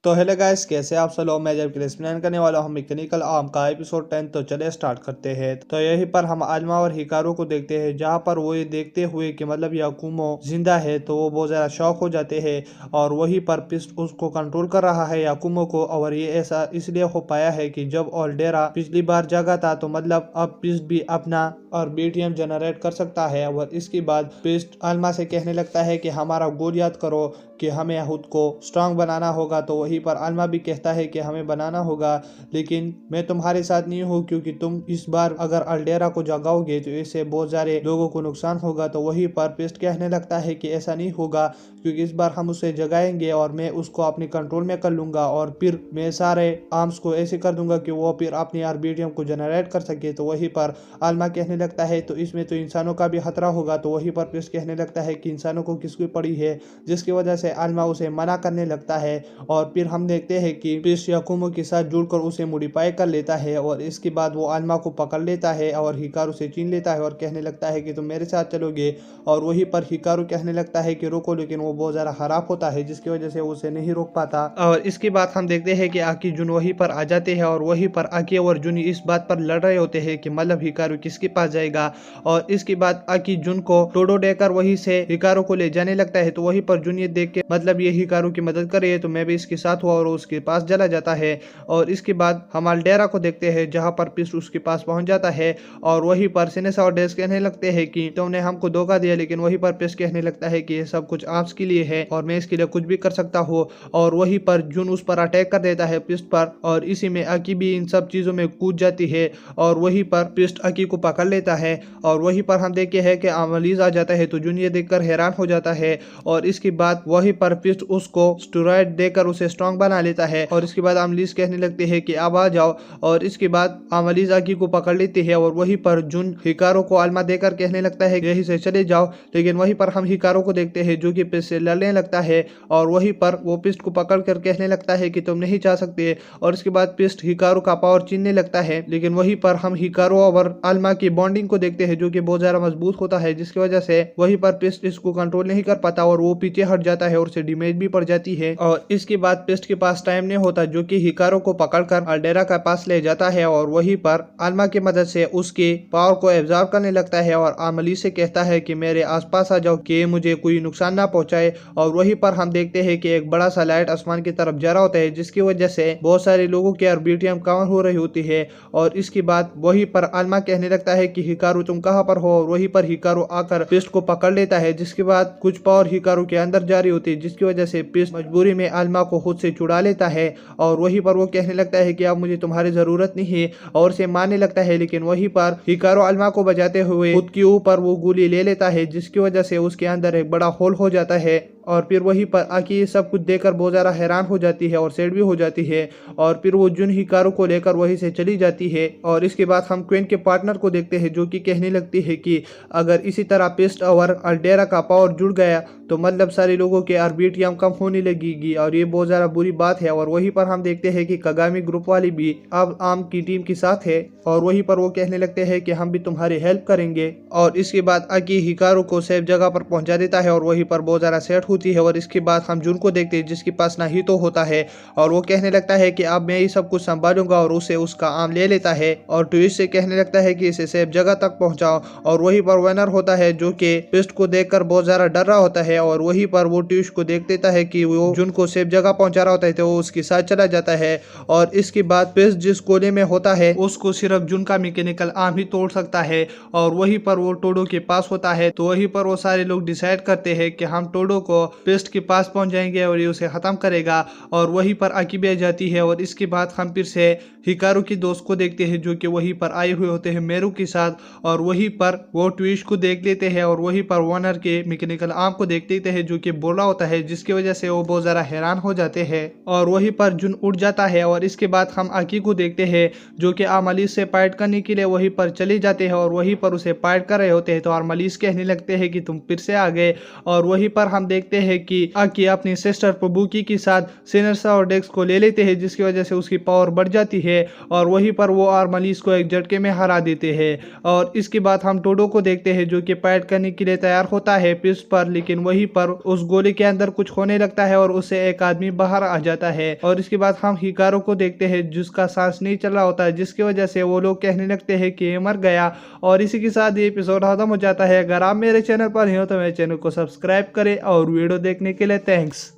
तो hello guys, कैसे आप सब लोग। मैं जब एक्सप्लेन करने वाला हूँ मैकेनिकल आर्म का एपिसोड 10। तो चले स्टार्ट करते हैं। तो यहीं पर हम आल्मा और हिकारू को देखते हैं, जहाँ पर वो ये देखते हुए कि मतलब याकुमो जिंदा है तो वो बहुत ज्यादा शॉक हो जाते हैं। और वहीं पर पिस्ट उसको कंट्रोल कर रहा है याकुमो को। और ये ऐसा इसलिए हो पाया है कि जब ऑल्डेरा पिछली बार जगा था तो मतलब अब पिस्ट भी अपना और बीटीएम जनरेट कर सकता है। और इसके बाद पिस्ट आल्मा से कहने लगता है कि हमारा गोल याद करो कि हमें खुद को स्ट्रांग बनाना होगा। तो वहीं पर आल्मा भी कहता है कि हमें बनाना होगा, लेकिन मैं तुम्हारे साथ नहीं हूँ, क्योंकि तुम इस बार अगर अल्डेरा को जगाओगे तो इससे बहुत सारे लोगों को नुकसान होगा। तो वहीं पर पिस्ट कहने लगता है कि ऐसा नहीं होगा, क्योंकि इस बार हम उसे जगाएंगे और मैं उसको अपने कंट्रोल में कर लूंगा। और फिर मैं सारे आर्म्स को ऐसे कर दूंगा कि वो फिर अपनी आरबीटीएम को जनरेट कर सके। तो वहीं पर आल्मा कहने लगता है तो इसमें तो इंसानों का भी खतरा होगा। तो वहीं पर पिस्ट कहने लगता है कि इंसानों को किसकी पड़ी है, जिसकी वजह से आल्मा उसे मना करने लगता है। और फिर हम देखते हैं कि पिस्ट याकुमो के साथ जुड़कर उसे मॉडिफाई कर लेता है। और इसके बाद वो आल्मा को पकड़ लेता है और हिकारू से छीन लेता है और कहने लगता है कि तुम मेरे साथ चलोगे। और वहीं पर हिकारू कहने लगता है कि रोको, लेकिन वो बहुत ज्यादा खराब होता है, जिसकी वजह से उसे नहीं रोक पाता। और इसके बाद हम देखते हैं कि आकी जुन वहीं पर आ जाते हैं। और वहीं पर आकी और जुन इस बात पर लड़ रहे होते हैं कि मतलब हिकारू किसके पास जाएगा। और इसके बाद आकी जुन को टोडो देकर वहीं से हिकारू को ले जाने लगता है। तो वहीं पर जुन ये देख के मतलब ये हिकारू की मदद कर रही है तो मैं भी इसके साथ हुआ और उसके पास चला जाता है। और इसके बाद हम अल्डेरा को देखते हैं, जहां पर पिस्ट उसके पास पहुंच जाता है। और वहीं पर सिनेसा और डेस कहने लगते हैं कि तुमने हमको धोखा दिया, लेकिन वहीं पर पिस्ट कहने लगता है कि ये सब कुछ आपके के लिए है और मैं इसके लिए कुछ भी कर सकता हूँ। और वहीं पर जुन उस पर अटैक कर देता है पिस्ट पर, और इसी में आकी भी इन सब चीजों में कूद जाती है। और वहीं पर पिस्ट आकी को पकड़ लेता है। और वहीं पर हम देखते हैं कि अमलीज आ जाता है। तो जुन ये देखकर हैरान हो जाता है। और इसके बाद वहीं पर पिस्ट उसको स्टेरॉइड देकर उसे स्ट्रांग बना लेता है। और इसके बाद अमलीज कहने लगते हैं कि अब आ जाओ। और इसके बाद अमलीज आकी को पकड़ लेती है। और वहीं पर जुन हिकारो को आल्मा देकर कहने लगता है यहीं से चले जाओ, लेकिन वहीं पर हम हिकारो को देखते हैं जो कि पिस्ट से लड़ने लगता है। और वहीं पर वो पिस्ट को पकड़ कर कहने लगता है कि तुम नहीं जा सकते। और इसके बाद पिस्ट हिकारो का पावर छीनने लगता है, लेकिन वहीं पर हम हिकारो और आल्मा की बॉन्डिंग को देखते हैं जो कि बहुत ज्यादा मजबूत होता है, जिसकी वजह से वहीं पर पिस्ट इसको कंट्रोल नहीं कर पाता और वो पीछे हट जाता है और उसे डैमेज भी पड़ जाती है। और इसके बाद पिस्ट के पास टाइम नहीं होता, जो कि हिकारो को पकड़कर अल्डेरा के पास ले जाता है। और वहीं पर आल्मा की मदद से उसके पावर को एब्जॉर्ब करने लगता है और अमली से कहता है कि मेरे आसपास आ जाओ कि मुझे कोई नुकसान ना पहुंचाए। और वहीं पर हम देखते हैं कि एक बड़ा सा लाइट आसमान की तरफ जा रहा होता है, जिसकी वजह से बहुत सारे लोगों की आरबीटीएम कवर हो रही होती है। और इसके बाद वहीं पर आल्मा कहने लगता है कि हिकारू तुम कहाँ पर हो। और वहीं पर हिकारू आकर पिस्ट को पकड़ लेता है, जिसके बाद कुछ पावर हिकारू के अंदर जा रही होती है, जिसकी वजह से पिस्ट मजबूरी में आल्मा को खुद से छुड़ा लेता है। और वहीं पर वो कहने लगता है कि अब मुझे तुम्हारी जरूरत नहीं है और से मानने लगता है। लेकिन वहीं पर हिकारू आल्मा को बचाते हुए खुद के ऊपर वो गोली ले लेता है, जिसकी वजह से उसके अंदर एक बड़ा होल हो जाता है। और फिर वहीं पर आकी ये सब कुछ देखकर बहुत ज़्यादा हैरान हो जाती है और सैड भी हो जाती है। और फिर वो जुन हिकारू को लेकर वहीं से चली जाती है। और इसके बाद हम क्वीन के पार्टनर को देखते हैं, जो कि कहने लगती है कि अगर इसी तरह पिस्ट और अल्डेरा का पावर जुड़ गया तो मतलब सारे लोगों के आरबीटीएम कम होने लगेगी और ये बहुत ज़्यादा बुरी बात है। और वहीं पर हम देखते हैं कि कागामी ग्रुप वाली भी अब आर्म की टीम के साथ है। और वहीं पर वो कहने लगते हैं कि हम भी तुम्हारी हेल्प करेंगे। और इसके बाद आकी हिकारू को सेफ जगह पर पहुंचा देता है और वहीं पर बहुत ज़्यादा सेट होती है। और इसके बाद हम जुन को देखते हैं, जिसके पास ना ही तो होता है। और वो कहने लगता है कि अब मैं ये सब कुछ संभालूंगा और उसे उसका आर्म ले लेता है। और ट्विस्ट से कहने लगता है कि इसे सेफ जगह तक पहुंचाओ। और वहीं पर वेनर होता है, जो कि पिस्ट को देखकर बहुत ज्यादा डर रहा होता है। और वहीं पर वो ट्विस्ट को देख देता है कि वो जुन को सेफ जगह पहुंचा रहा होता है, तो वो उसके साथ चला जाता है। और इसके बाद पिस्ट जिस कोने में होता है उसको सिर्फ जुन का मैकेनिकल आर्म ही तोड़ सकता है। और वहीं पर वो टोडो के पास होता है। तो वहीं पर वो सारे लोग डिसाइड करते हैं कि हम टोडो को पिस्ट के पास पहुंच जाएंगे और ये उसे खत्म करेगा। और वहीं पर आकी भी आ जाती है। और इसके बाद हम फिर से हिकारू की दोस्त को देखते हैं, जो कि वहीं पर आए हुए होते हैं मेरू के साथ। और वहीं पर वो ट्विस्ट को देख लेते हैं और वहीं पर वॉर्नर के मैकेनिकल आर्म को देख लेते हैं, जो कि बोला होता है, जिसकी वजह से वो बहुत ज्यादा हैरान हो जाते हैं। और वहीं पर जुन उठ जाता है। और इसके बाद हम आकी को देखते हैं, जो कि आर्मलिस से फाइट करने के लिए वहीं पर चले जाते हैं। और वहीं पर उसे फाइट कर रहे होते हैं। तो आर्मलिस कहने लगते हैं कि तुम फिर से आ गए। और वहीं पर हम देखते देखते हैं कि आकी अपनी सिस्टर प्रबुकी के साथ सिनर्सा और डेक्स को ले लेते हैं, जिसकी वजह से उसकी पावर बढ़ जाती है और वहीं पर वो आर्मलिस को एक झटके में हरा देते हैं। और इसके बाद हम टोडो को देखते हैं जो कि फाइट करने के लिए तैयार होता है पिस पर, लेकिन वहीं पर उस गोली के अंदर कुछ होने लगता है और उससे एक आदमी बाहर आ जाता है। और इसके बाद हम हिकारो को देखते हैं जिसका सांस नहीं चल रहा होता है, जिसकी वजह से वो लोग कहने लगते हैं कि ये मर गया। और इसी के साथ ये एपिसोड खत्म हो जाता है। अगर आप मेरे चैनल पर हैं तो मेरे चैनल को सब्सक्राइब करें और वीडियो देखने के लिए थैंक्स।